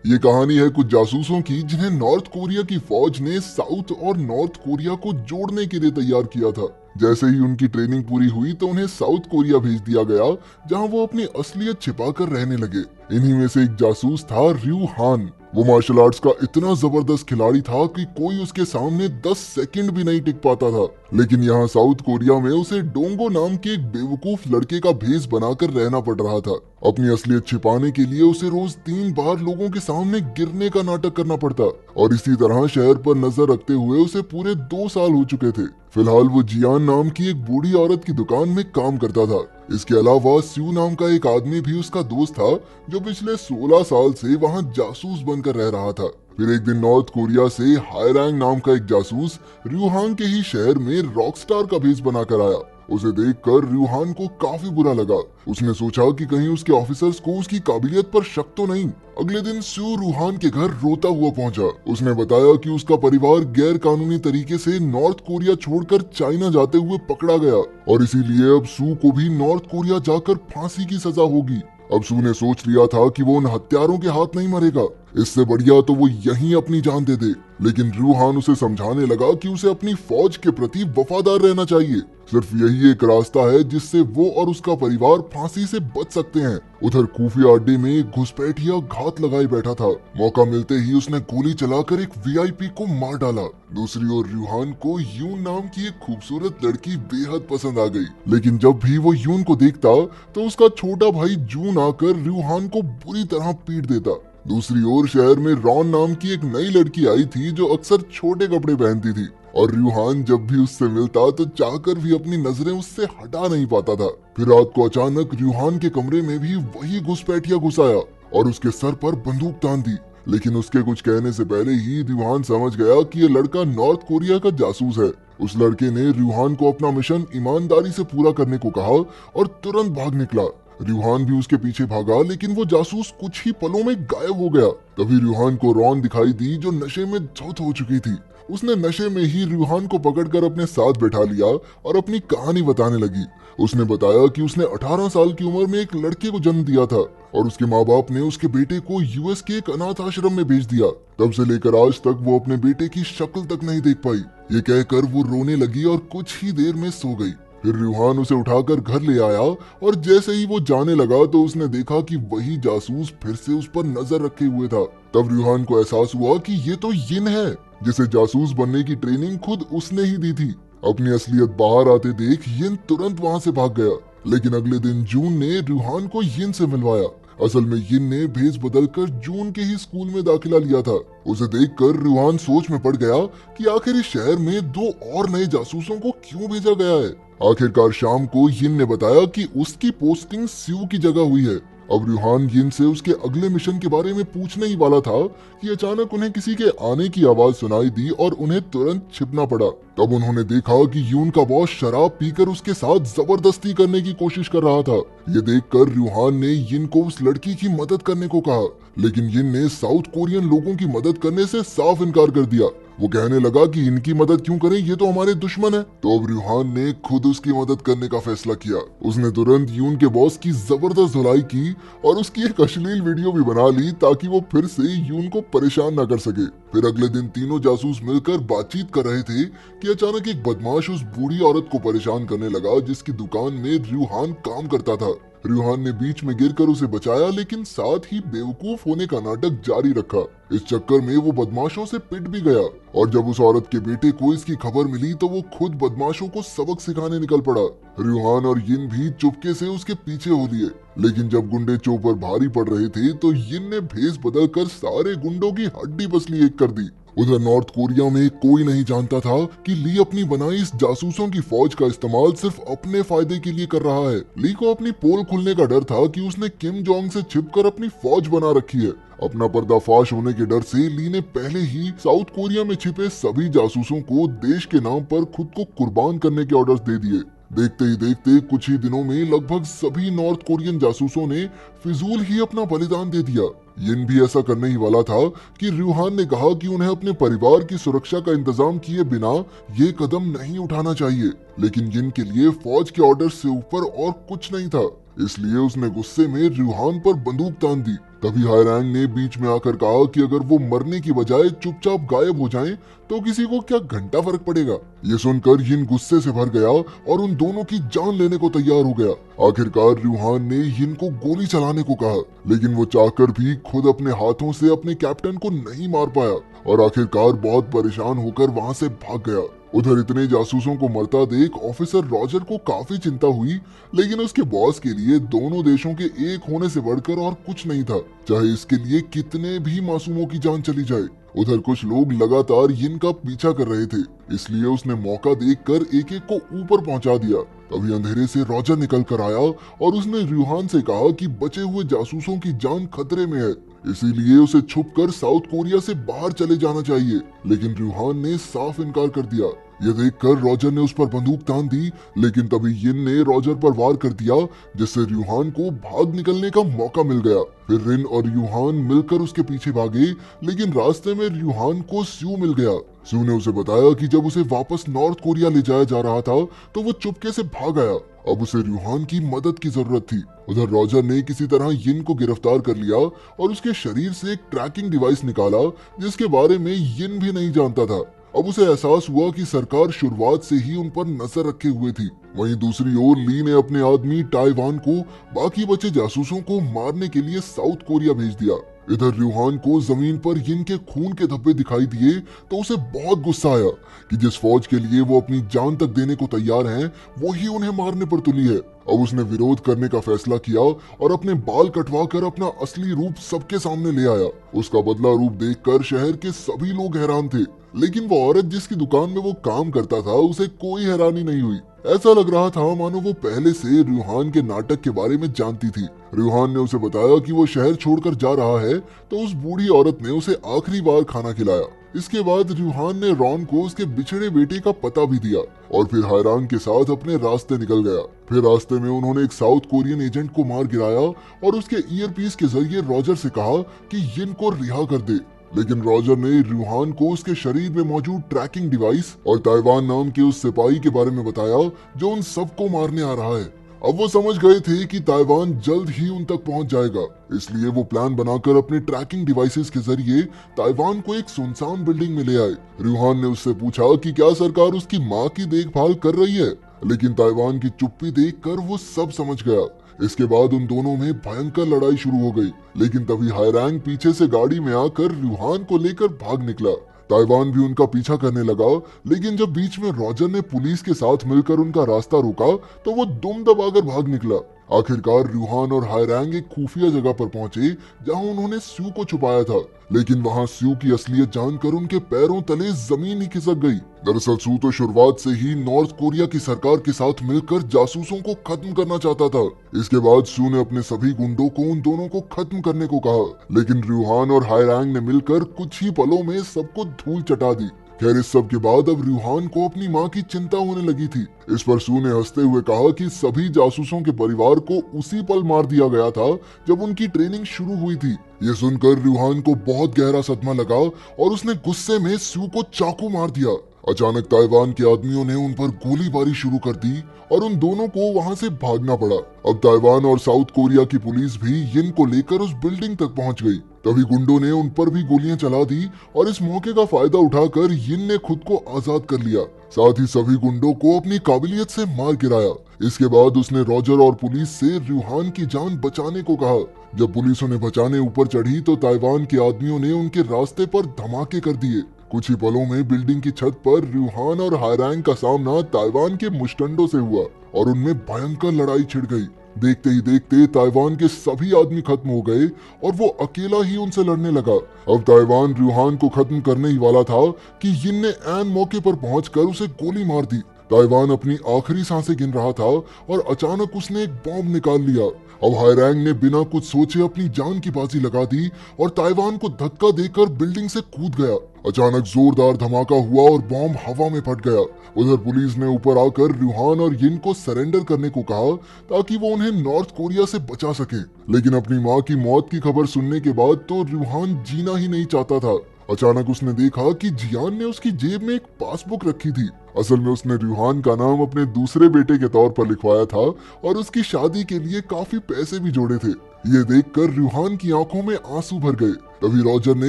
ये कहानी है कुछ जासूसों की जिन्हें नॉर्थ कोरिया की फौज ने साउथ और नॉर्थ कोरिया को जोड़ने के लिए तैयार किया था। जैसे ही उनकी ट्रेनिंग पूरी हुई तो उन्हें साउथ कोरिया भेज दिया गया, जहां वो अपनी असलियत छिपाकर रहने लगे। इन्हीं में से एक जासूस था रयू हान। वो मार्शल आर्ट्स का इतना जबरदस्त खिलाड़ी था कि कोई उसके सामने 10 सेकंड भी नहीं टिक पाता था। लेकिन यहाँ साउथ कोरिया में उसे डोंगो नाम के एक बेवकूफ लड़के का भेष बनाकर रहना पड़ रहा था। अपनी असलियत छिपाने के लिए उसे रोज 3 बार लोगों के सामने गिरने का नाटक करना पड़ता, और इसी तरह शहर पर नजर रखते हुए उसे पूरे 2 साल हो चुके थे। फिलहाल वो जियान नाम की एक बूढ़ी औरत की दुकान में काम करता था। इसके अलावा स्यू नाम का एक आदमी भी उसका दोस्त था, जो पिछले 16 साल से वहाँ जासूस बनकर रह रहा था। फिर एक दिन नॉर्थ कोरिया से हायरैंग नाम का एक जासूस रूहान के ही शहर में रॉकस्टार का भेष बनाकर आया। उसे देखकर रूहान को काफी बुरा लगा। उसने सोचा कि कहीं उसके ऑफिसर्स को उसकी काबिलियत पर शक तो नहीं। अगले दिन स्यू रूहान के घर रोता हुआ पहुंचा। उसने बताया कि उसका परिवार गैर कानूनी तरीके से नॉर्थ कोरिया छोड़कर चाइना जाते हुए पकड़ा गया, और इसीलिए अब सू को भी नॉर्थ कोरिया जाकर फांसी की सजा होगी। अब सू ने सोच लिया था कि वो उन हत्यारों के हाथ नहीं मरेगा, इससे बढ़िया तो वो यहीं अपनी जान दे दे। लेकिन रूहान उसे समझाने लगा कि उसे अपनी फौज के प्रति वफादार रहना चाहिए। सिर्फ यही एक रास्ता है जिससे वो और उसका परिवार फांसी से बच सकते हैं। उधर खुफिया अड्डे में एक घुसपैठिया घात लगाए बैठा था। मौका मिलते ही उसने गोली चलाकर एक वीआईपी को मार डाला। दूसरी ओर रूहान को यून नाम की एक खूबसूरत लड़की बेहद पसंद आ गई। लेकिन जब भी वो यून को देखता तो उसका छोटा भाई जून आकर रूहान को बुरी तरह पीट देता। दूसरी ओर शहर में रॉन नाम की एक नई लड़की आई थी, जो अक्सर छोटे कपड़े पहनती थी, और रूहान जब भी उससे मिलता तो चाहकर भी अपनी नजरें उससे हटा नहीं पाता था। फिर रात को अचानक रूहान के कमरे में भी वही घुसपैठिया घुस आया और उसके सर पर बंदूक तान दी। लेकिन उसके कुछ कहने से पहले ही रूहान समझ गया कि ये लड़का नॉर्थ कोरिया का जासूस है। उस लड़के ने रूहान को अपना मिशन ईमानदारी से पूरा करने को कहा और तुरंत भाग निकला। रूहान भी उसके पीछे भागा, लेकिन वो जासूस कुछ ही पलों में गायब हो गया। तभी रूहान को रॉन दिखाई दी, जो नशे में धुत हो चुकी थी। उसने नशे में ही रूहान को पकड़कर अपने साथ बैठा लिया और अपनी कहानी बताने लगी। उसने बताया कि उसने 18 साल की उम्र में एक लड़के को जन्म दिया था और उसके माँ बाप ने उसके बेटे को यूएस के एक अनाथ आश्रम में भेज दिया। तब से लेकर आज तक वो अपने बेटे की शक्ल तक नहीं देख पाई। ये कहकर वो रोने लगी और कुछ ही देर में सो गई। फिर रूहान उसे उठाकर घर ले आया, और जैसे ही वो जाने लगा तो उसने देखा कि वही जासूस फिर से उस पर नजर रखे हुए था। तब रूहान को एहसास हुआ कि ये तो यिन है, जिसे जासूस बनने की ट्रेनिंग खुद उसने ही दी थी। अपनी असलियत बाहर आते देख यिन तुरंत वहां से भाग गया। लेकिन अगले दिन जून ने रूहान को यिन से मिलवाया। असल में यिन ने भेष बदलकर जून के ही स्कूल में दाखिला लिया था। उसे देखकर रूहान सोच में पड़ गया कि आखिर इस शहर में 2 और नए जासूसों को क्यों भेजा गया है। आखिरकार शाम को यिन ने बताया कि उसकी पोस्टिंग स्यू की जगह हुई है। अब रूहान यिन से उसके अगले मिशन के बारे में पूछने ही वाला था कि अचानक उन्हें किसी के आने की आवाज सुनाई दी और उन्हें तुरंत छिपना पड़ा। तब उन्होंने देखा कि यून का बॉस शराब पीकर उसके साथ जबरदस्ती करने की कोशिश कर रहा था। ये देखकर रूहान ने यिन को उस लड़की की मदद करने को कहा, लेकिन यिन ने साउथ कोरियन लोगों की मदद करने से साफ इनकार कर दिया। वो कहने लगा कि इनकी मदद क्यों करें, ये तो हमारे दुश्मन है। तो अब रूहान ने खुद उसकी मदद करने का फैसला किया। उसने तुरंत यून के बॉस की जबरदस्त धुलाई की और उसकी एक अश्लील वीडियो भी बना ली, ताकि वो फिर से यून को परेशान न कर सके। फिर अगले दिन तीनों जासूस मिलकर बातचीत कर रहे थे कि अचानक एक बदमाश उस बूढ़ी औरत को परेशान करने लगा, जिसकी दुकान में रूहान काम करता था। रूहान ने बीच में गिरकर उसे बचाया, लेकिन साथ ही बेवकूफ होने का नाटक जारी रखा। इस चक्कर में वो बदमाशों से पिट भी गया, और जब उस औरत के बेटे को इसकी खबर मिली तो वो खुद बदमाशों को सबक सिखाने निकल पड़ा। रूहान और यिन भी चुपके से उसके पीछे हो लिए। लेकिन जब गुंडे चो पर भारी पड़ रहे थे तो यिन ने भेष बदलकर सारे गुंडों की हड्डी पसली एक कर दी। उधर नॉर्थ कोरिया में कोई नहीं जानता था कि ली अपनी बनाई इस जासूसों की फौज का इस्तेमाल सिर्फ अपने फायदे के लिए कर रहा है। ली को अपनी पोल खुलने का डर था कि उसने किम जोंग से छिपकर अपनी फौज बना रखी है। अपना पर्दाफाश होने के डर से ली ने पहले ही साउथ कोरिया में छिपे सभी जासूसों को देश के नाम पर खुद को कुर्बान करने के ऑर्डर्स दे दिए। देखते ही देखते कुछ ही दिनों में लगभग सभी नॉर्थ कोरियन जासूसों ने फिजूल ही अपना बलिदान दे दिया। यिन भी ऐसा करने ही वाला था कि रूहान ने कहा कि उन्हें अपने परिवार की सुरक्षा का इंतजाम किए बिना ये कदम नहीं उठाना चाहिए। लेकिन यिन के लिए फौज के ऑर्डर से ऊपर और कुछ नहीं था। इसलिए उसने गुस्से में रूहान पर बंदूक तान दी। तभी हायरांग ने बीच में आकर कहा कि अगर वो मरने की बजाय चुपचाप गायब हो जाएं, तो किसी को क्या घंटा फर्क पड़ेगा। ये सुनकर यिन गुस्से से भर गया और उन दोनों की जान लेने को तैयार हो गया। आखिरकार रूहान ने यिन को गोली चलाने को कहा, लेकिन वो चाहकर भी खुद अपने हाथों से अपने कैप्टन को नहीं मार पाया और आखिरकार बहुत परेशान होकर वहां से भाग गया। उधर इतने जासूसों को मरता देख ऑफिसर रॉजर को काफी चिंता हुई, लेकिन उसके बॉस के लिए दोनों देशों के एक होने से बढ़कर और कुछ नहीं था, चाहे इसके लिए कितने भी मासूमों की जान चली जाए। उधर कुछ लोग लगातार यिन का पीछा कर रहे थे, इसलिए उसने मौका देखकर एक एक को ऊपर पहुंचा दिया। तभी अंधेरे से रॉजर निकल कर आया और उसने रूहान से कहा कि बचे हुए जासूसों की जान खतरे में है, इसीलिए उसे छुपकर साउथ कोरिया से बाहर चले जाना चाहिए। लेकिन रूहान ने साफ इनकार कर दिया। यह देखकर रॉजर ने उस पर बंदूक तान दी, लेकिन तभी यिन ने रॉजर पर वार कर दिया, जिससे रूहान को भाग निकलने का मौका मिल गया। फिर रिन और रूहान मिलकर उसके पीछे भागे, लेकिन रास्ते में रूहान को स्यू मिल गया। स्यू ने उसे बताया कि जब उसे वापस नॉर्थ कोरिया ले जाया जा रहा था तो वो चुपके से भाग आया। अब उसे रूहान की मदद की जरूरत थी। उधर रॉजर ने किसी तरह यिन को गिरफ्तार कर लिया और उसके शरीर से एक ट्रैकिंग डिवाइस निकाला, जिसके बारे में यिन भी नहीं जानता था। अब उसे एहसास हुआ कि सरकार शुरुआत से ही उन पर नजर रखे हुए थी। वहीं दूसरी ओर ली ने अपने आदमी ताइवान को बाकी बचे जासूसों को मारने के लिए साउथ कोरिया भेज दिया। इधर रूहान को जमीन पर यिन के खून के धब्बे दिखाई दिए तो उसे बहुत गुस्सा आया कि जिस फौज के लिए वो अपनी जान तक देने को तैयार हैं, वो ही उन्हें मारने पर तुली है। अब उसने विरोध करने का फैसला किया और अपने बाल कटवाकर अपना असली रूप सबके सामने ले आया। उसका बदला रूप देखकर शहर के सभी लोग हैरान थे, लेकिन वो औरत जिसकी दुकान में वो काम करता था उसे कोई हैरानी नहीं हुई। ऐसा लग रहा था मानो वो पहले से रूहान के नाटक के बारे में जानती थी। रूहान ने उसे बताया कि वो शहर छोड़कर जा रहा है, तो उस बूढ़ी औरत ने उसे आखिरी बार खाना खिलाया। इसके बाद रूहान ने रॉन को उसके बिछड़े बेटे का पता भी दिया और फिर हायरांग के साथ अपने रास्ते निकल गया। फिर रास्ते में उन्होंने एक साउथ कोरियन एजेंट को मार गिराया और उसके ईयरपीस के जरिए रॉजर से कहा कि यिन को रिहा कर दे। लेकिन रॉजर ने रूहान को उसके शरीर में मौजूद ट्रैकिंग डिवाइस और ताइवान नाम के उस सिपाही के बारे में बताया जो उन सबको मारने आ रहा है। अब वो समझ गए थे कि ताइवान जल्द ही उन तक पहुंच जाएगा, इसलिए वो प्लान बनाकर अपने ट्रैकिंग डिवाइसेस के जरिए ताइवान को एक सुनसान बिल्डिंग में ले आए। रूहान ने उससे पूछा कि क्या सरकार उसकी माँ की देखभाल कर रही है, लेकिन ताइवान की चुप्पी देखकर वो सब समझ गया। इसके बाद उन दोनों में भयंकर लड़ाई शुरू हो गई, लेकिन तभी हायरांग पीछे से गाड़ी में आकर रूहान को लेकर भाग निकला। ताइवान भी उनका पीछा करने लगा, लेकिन जब बीच में रॉजर ने पुलिस के साथ मिलकर उनका रास्ता रोका तो वो दुम दबाकर भाग निकला। आखिरकार रूहान और हायरांग एक खुफिया जगह पर पहुंचे जहां उन्होंने स्यू को छुपाया था, लेकिन वहां स्यू की असलियत जानकर उनके पैरों तले जमीन ही खिसक गई। दरअसल स्यू तो शुरुआत से ही नॉर्थ कोरिया की सरकार के साथ मिलकर जासूसों को खत्म करना चाहता था। इसके बाद स्यू ने अपने सभी गुंडों को उन दोनों को खत्म करने को कहा, लेकिन रूहान और हायरांग ने मिलकर कुछ ही पलों में सबको धूल चटा दी। खैर इस सब के बाद अब रूहान को अपनी माँ की चिंता होने लगी थी। इस पर सू ने हंसते हुए कहा कि सभी जासूसों के परिवार को उसी पल मार दिया गया था जब उनकी ट्रेनिंग शुरू हुई थी। ये सुनकर रूहान को बहुत गहरा सदमा लगा और उसने गुस्से में सू को चाकू मार दिया। अचानक ताइवान के आदमियों ने उन पर गोलीबारी शुरू कर दी और उन दोनों को वहां से भागना पड़ा। अब ताइवान और साउथ कोरिया की पुलिस भी यिन को लेकर उस बिल्डिंग तक पहुंच गई। तभी गुंडों ने उन पर भी गोलियां चला दी और इस मौके का फायदा उठाकर यिन ने खुद को आजाद कर लिया। साथ ही सभी गुंडों को अपनी काबिलियत से मार गिराया। इसके बाद उसने रॉजर और पुलिस से रूहान की जान बचाने को कहा। जब पुलिस उन्हें बचाने ऊपर चढ़ी तो ताइवान के आदमियों ने उनके रास्ते पर धमाके कर दिए। कुछ ही पलों में बिल्डिंग की छत पर रूहान और हायरांग का सामना ताइवान के मुस्टंडों से हुआ और उनमें भयंकर लड़ाई छिड़ गई। देखते ही देखते ताइवान के सभी आदमी खत्म हो गए और वो अकेला ही उनसे लड़ने लगा। अब ताइवान रूहान को खत्म करने ही वाला था कि यिन ने ऐन मौके पर पहुंचकर उसे गोली मार दी। ताइवान अपनी आखिरी सांसें गिन रहा था और अचानक उसने एक बॉम्ब निकाल लिया। अब हायरांग ने बिना कुछ सोचे अपनी जान की बाजी लगा दी और ताइवान को धक्का देकर बिल्डिंग से कूद गया। अचानक जोरदार धमाका हुआ और बॉम्ब हवा में फट गया। उधर पुलिस ने ऊपर आकर रूहान और यिन को सरेंडर करने को कहा ताकि वो उन्हें नॉर्थ कोरिया से बचा सके। लेकिन अपनी माँ की मौत की खबर सुनने के बाद तो रूहान जीना ही नहीं चाहता था अचानक उसने देखा कि जियान ने उसकी जेब में एक पासबुक रखी थी। असल में उसने रूहान का नाम अपने दूसरे बेटे के तौर पर लिखवाया था और उसकी शादी के लिए काफी पैसे भी जोड़े थे। ये देखकर रूहान की आंखों में आंसू भर गए। तभी रॉजर ने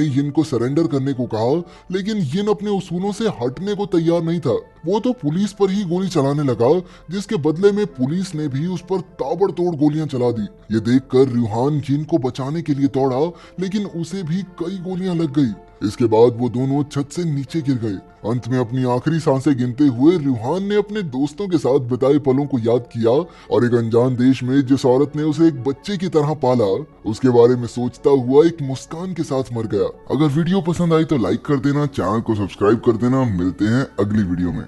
यिन को सरेंडर करने को कहा, लेकिन यिन अपने उसूलों से हटने को तैयार नहीं था। वो तो पुलिस पर ही गोली चलाने लगा, जिसके बदले में पुलिस ने भी उस पर ताबड़तोड़ गोलियां चला दी। ये देखकर रूहान यिन को बचाने के लिए दौड़ा, लेकिन उसे भी कई गोलियां लग गई। इसके बाद वो दोनों छत से नीचे गिर गए। अंत में अपनी आखिरी सांसें गिनते हुए रूहान ने अपने दोस्तों के साथ बिताए पलों को याद किया और एक अनजान देश में जिस औरत ने उसे एक बच्चे की तरह पाला, उसके बारे में सोचता हुआ एक मुस्कान के साथ मर गया। अगर वीडियो पसंद आई तो लाइक कर देना, चैनल को सब्सक्राइब कर देना। मिलते हैं अगली वीडियो में।